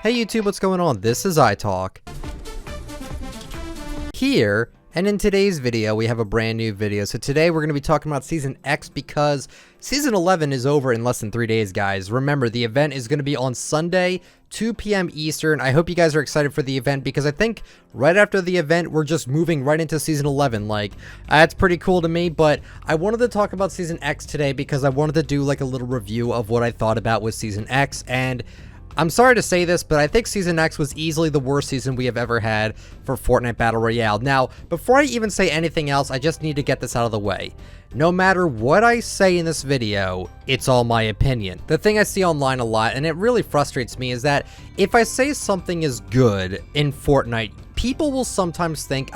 Hey YouTube, what's going on? This is iTalk here, and in today's video we have a brand new video. So today we're going to be talking about Season X because Season 11 is over in less than 3 days, guys. Remember, the event is going to be on Sunday, 2 p.m. Eastern. I hope you guys are excited for the event because I think right after the event, we're just moving right into Season 11. Like, that's pretty cool to me, but I wanted to talk about Season X today because I wanted to do like a little review of what I thought about with Season X, and I'm sorry to say this, but I think Season X was easily the worst season we have ever had for Fortnite Battle Royale. Now, before I even say anything else, I just need to get this out of the way. No matter what I say in this video, it's all my opinion. The thing I see online a lot, and it really frustrates me, is that if I say something is good in Fortnite, people will sometimes think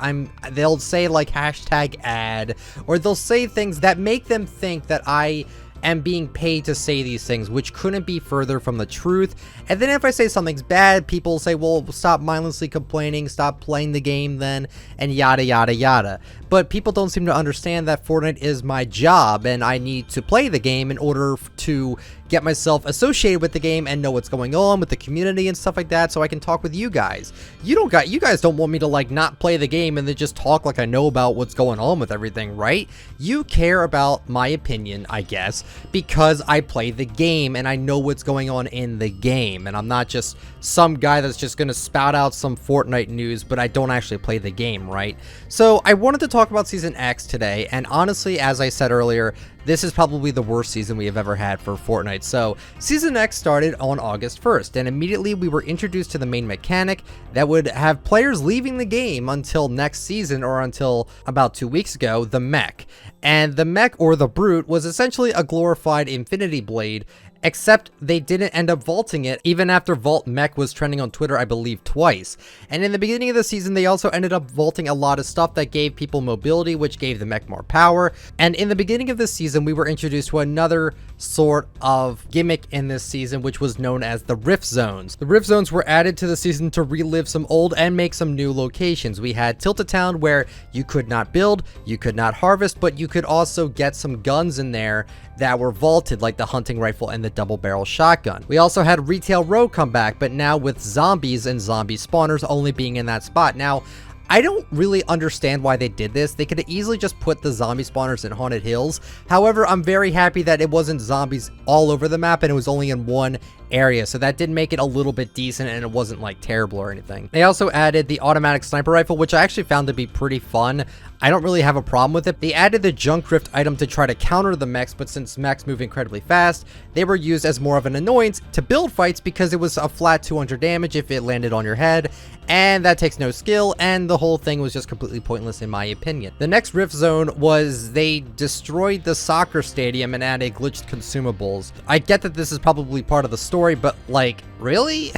they'll say like hashtag ad, or they'll say things that make them think that I am being paid to say these things, which couldn't be further from the truth. And then if I say something's bad, people say, well, stop mindlessly complaining, stop playing the game then, and yada yada yada. But people don't seem to understand that Fortnite is my job and I need to play the game in order to get myself associated with the game and know what's going on with the community and stuff like that, so I can talk with you guys. You guys don't want me to like not play the game and then just talk like I know about what's going on with everything, right? You care about my opinion, I guess, because I play the game and I know what's going on in the game, and I'm not just some guy that's just gonna spout out some Fortnite news, but I don't actually play the game, right? So I wanted to talk about Season X today, and honestly, as I said earlier, this is probably the worst season we have ever had for Fortnite. So Season X started on August 1st, and immediately we were introduced to the main mechanic that would have players leaving the game until next season, or until about 2 weeks ago, the mech. And the mech, or the brute, was essentially a glorified infinity blade, except they didn't end up vaulting it, even after Vault Mech was trending on Twitter, I believe, twice. And in the beginning of the season, they also ended up vaulting a lot of stuff that gave people mobility, which gave the mech more power. And in the beginning of the season, we were introduced to another sort of gimmick in this season, which was known as the Rift Zones. The Rift Zones were added to the season to relive some old and make some new locations. We had Tilted Town, where you could not build, you could not harvest, but you could also get some guns in there that were vaulted, like the hunting rifle and the double barrel shotgun. We also had Retail Row come back, but now with zombies and zombie spawners only being in that spot. Now, I don't really understand why they did this. They could have easily just put the zombie spawners in Haunted Hills. However, I'm very happy that it wasn't zombies all over the map and it was only in one area, so that did make it a little bit decent and it wasn't like terrible or anything. They also added the automatic sniper rifle, which I actually found to be pretty fun. I don't really have a problem with it. They added the junk drift item to try to counter the mechs, but since mechs move incredibly fast, they were used as more of an annoyance to build fights because it was a flat 200 damage if it landed on your head, and that takes no skill, and the whole thing was just completely pointless in my opinion. The next Rift Zone was they destroyed the soccer stadium and added glitched consumables. I get that this is probably part of the story, but like, really?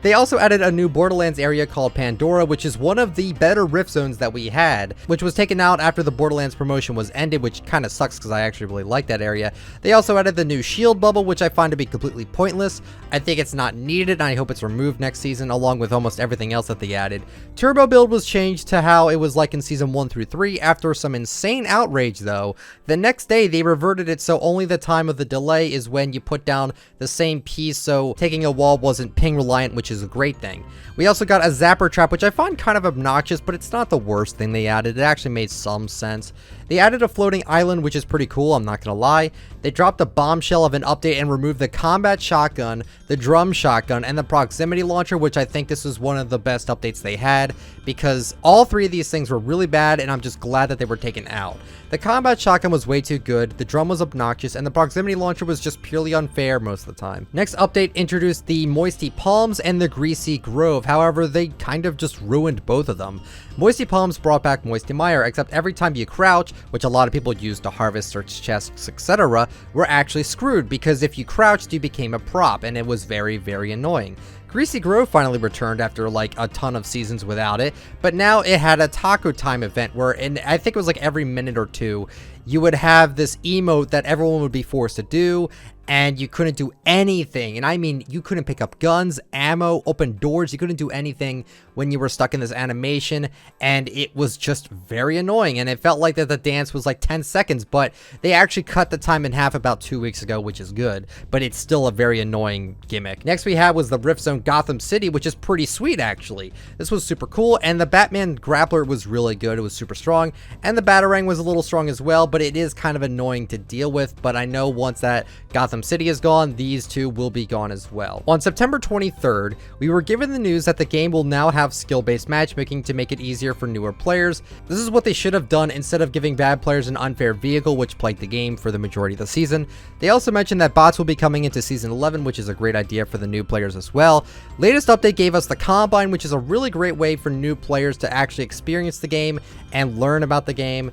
They also added a new Borderlands area called Pandora, which is one of the better Rift Zones that we had, which was taken out after the Borderlands promotion was ended, which kind of sucks because I actually really like that area. They also added the new shield bubble, which I find to be completely pointless. I think it's not needed, and I hope it's removed next season, along with almost everything else that they added. Turbo build was changed to how it was like in Season 1 through 3 after some insane outrage, though. The next day, they reverted it so only the time of the delay is when you put down the same piece, so taking a wall wasn't ping reliant, which is a great thing. We also got a zapper trap, which I find kind of obnoxious, but it's not the worst thing they added. It actually made some sense. They added a floating island, which is pretty cool, I'm not gonna lie. They dropped a bombshell of an update and removed the combat shotgun, the drum shotgun, and the proximity launcher, which I think this was one of the best updates they had, because all three of these things were really bad, and I'm just glad that they were taken out. The combat shotgun was way too good, the drum was obnoxious, and the proximity launcher was just purely unfair most of the time. Next update introduced the Moisty Palms and the Greasy Grove. However, they kind of just ruined both of them. Moisty Palms brought back Moisty Mire, except every time you crouch, which a lot of people use to harvest, search chests, etc., were actually screwed, because if you crouched, you became a prop, and it was very, very annoying. Greasy Grove finally returned after like a ton of seasons without it, but now it had a taco time event where, and I think it was like every minute or two, you would have this emote that everyone would be forced to do, and you couldn't do anything. And I mean, you couldn't pick up guns, ammo, open doors. You couldn't do anything when you were stuck in this animation, and it was just very annoying. And it felt like that the dance was like 10 seconds, but they actually cut the time in half about 2 weeks ago, which is good, but it's still a very annoying gimmick. Next we had was the Rift Zone Gotham City, which is pretty sweet actually. This was super cool, and the Batman grappler was really good. It was super strong, and the Batarang was a little strong as well, but it is kind of annoying to deal with. But I know once that Gotham City is gone, these two will be gone as well. On September 23rd, we were given the news that the game will now have skill-based matchmaking to make it easier for newer players. This is what they should have done instead of giving bad players an unfair vehicle, which plagued the game for the majority of the season. They also mentioned that bots will be coming into Season 11, which is a great idea for the new players as well. Latest update gave us the Combine, which is a really great way for new players to actually experience the game and learn about the game,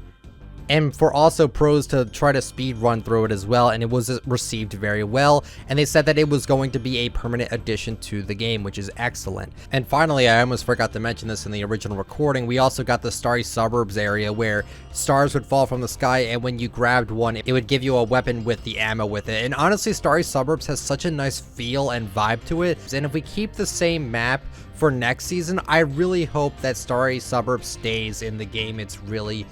and for also pros to try to speed run through it as well, and it was received very well, and they said that it was going to be a permanent addition to the game, which is excellent. And finally, I almost forgot to mention this in the original recording, we also got the Starry Suburbs area where stars would fall from the sky, and when you grabbed one, it would give you a weapon with the ammo with it. And honestly, Starry Suburbs has such a nice feel and vibe to it, and if we keep the same map for next season, I really hope that Starry Suburbs stays in the game. It's really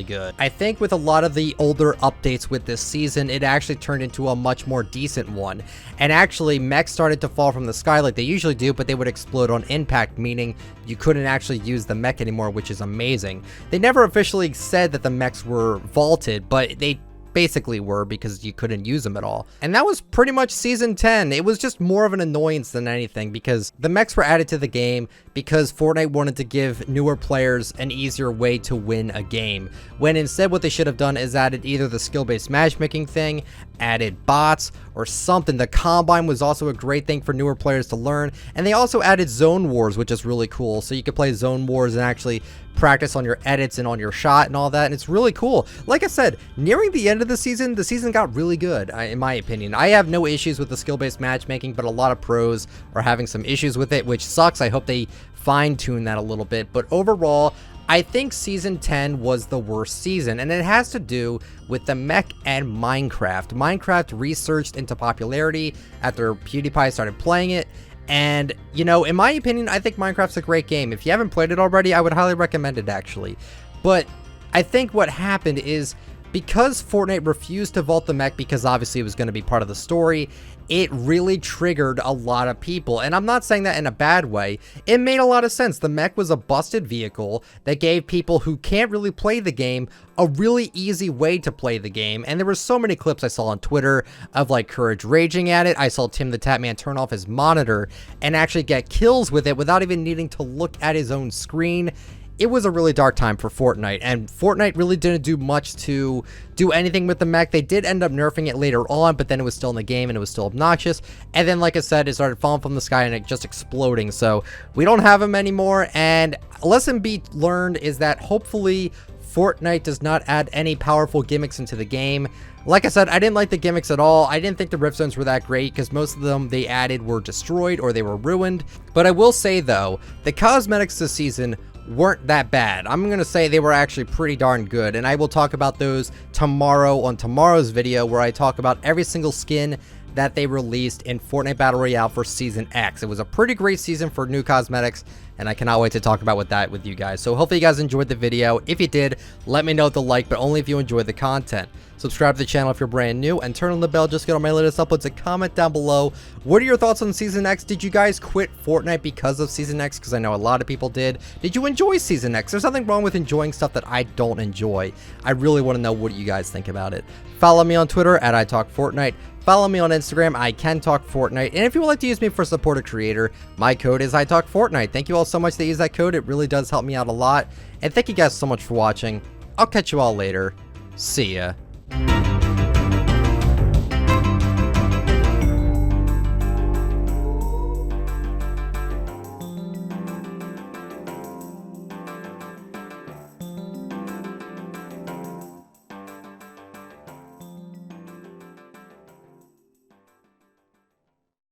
good. I think with a lot of the older updates with this season, it actually turned into a much more decent one. And actually, mechs started to fall from the sky like they usually do, but they would explode on impact, meaning you couldn't actually use the mech anymore, which is amazing. They never officially said that the mechs were vaulted, but they basically were, because you couldn't use them at all. And that was pretty much Season 10. It was just more of an annoyance than anything, because the mechs were added to the game because Fortnite wanted to give newer players an easier way to win a game, when instead what they should have done is added either the skill-based matchmaking thing, added bots, or something. The Combine was also a great thing for newer players to learn, and they also added Zone Wars, which is really cool, so you could play Zone Wars and actually practice on your edits and on your shot and all that, and it's really cool. Like I said, nearing the end of the season got really good, in my opinion. I have no issues with the skill-based matchmaking, but a lot of pros are having some issues with it, which sucks. I hope they fine-tune that a little bit, but overall, I think Season 10 was the worst season, and it has to do with the mech and Minecraft. Minecraft resurged into popularity after PewDiePie started playing it, and, you know, in my opinion, I think Minecraft's a great game. If you haven't played it already, I would highly recommend it, actually. But I think what happened is, because Fortnite refused to vault the mech because obviously it was going to be part of the story, it really triggered a lot of people. And I'm not saying that in a bad way. It made a lot of sense. The mech was a busted vehicle that gave people who can't really play the game a really easy way to play the game. And there were so many clips I saw on Twitter of like Courage raging at it. I saw Tim the Tatman turn off his monitor and actually get kills with it without even needing to look at his own screen. It was a really dark time for Fortnite, and Fortnite really didn't do much to do anything with the mech. They did end up nerfing it later on, but then it was still in the game and it was still obnoxious. And then, like I said, it started falling from the sky and it just exploding. So we don't have them anymore. And a lesson be learned is that hopefully Fortnite does not add any powerful gimmicks into the game. Like I said, I didn't like the gimmicks at all. I didn't think the rift zones were that great because most of them they added were destroyed or they were ruined. But I will say though, the cosmetics this season weren't that bad. I'm gonna say they were actually pretty darn good, and I will talk about those tomorrow on tomorrow's video, where I talk about every single skin that they released in Fortnite Battle Royale for Season X. It was a pretty great season for new cosmetics, and I cannot wait to talk about that with you guys. So hopefully you guys enjoyed the video. If you did, let me know with the like, but only if you enjoyed the content. Subscribe to the channel if you're brand new, and turn on the bell just to get all my latest uploads, and comment down below. What are your thoughts on Season X? Did you guys quit Fortnite because of Season X? Because I know a lot of people did. Did you enjoy Season X? There's nothing wrong with enjoying stuff that I don't enjoy. I really want to know what you guys think about it. Follow me on Twitter at ITalkFortnite. Follow me on Instagram, ICanTalkFortnite. And if you would like to use me for support a creator, my code is ITalkFortnite. Thank you all so much that use that code. It really does help me out a lot. And thank you guys so much for watching. I'll catch you all later. See ya.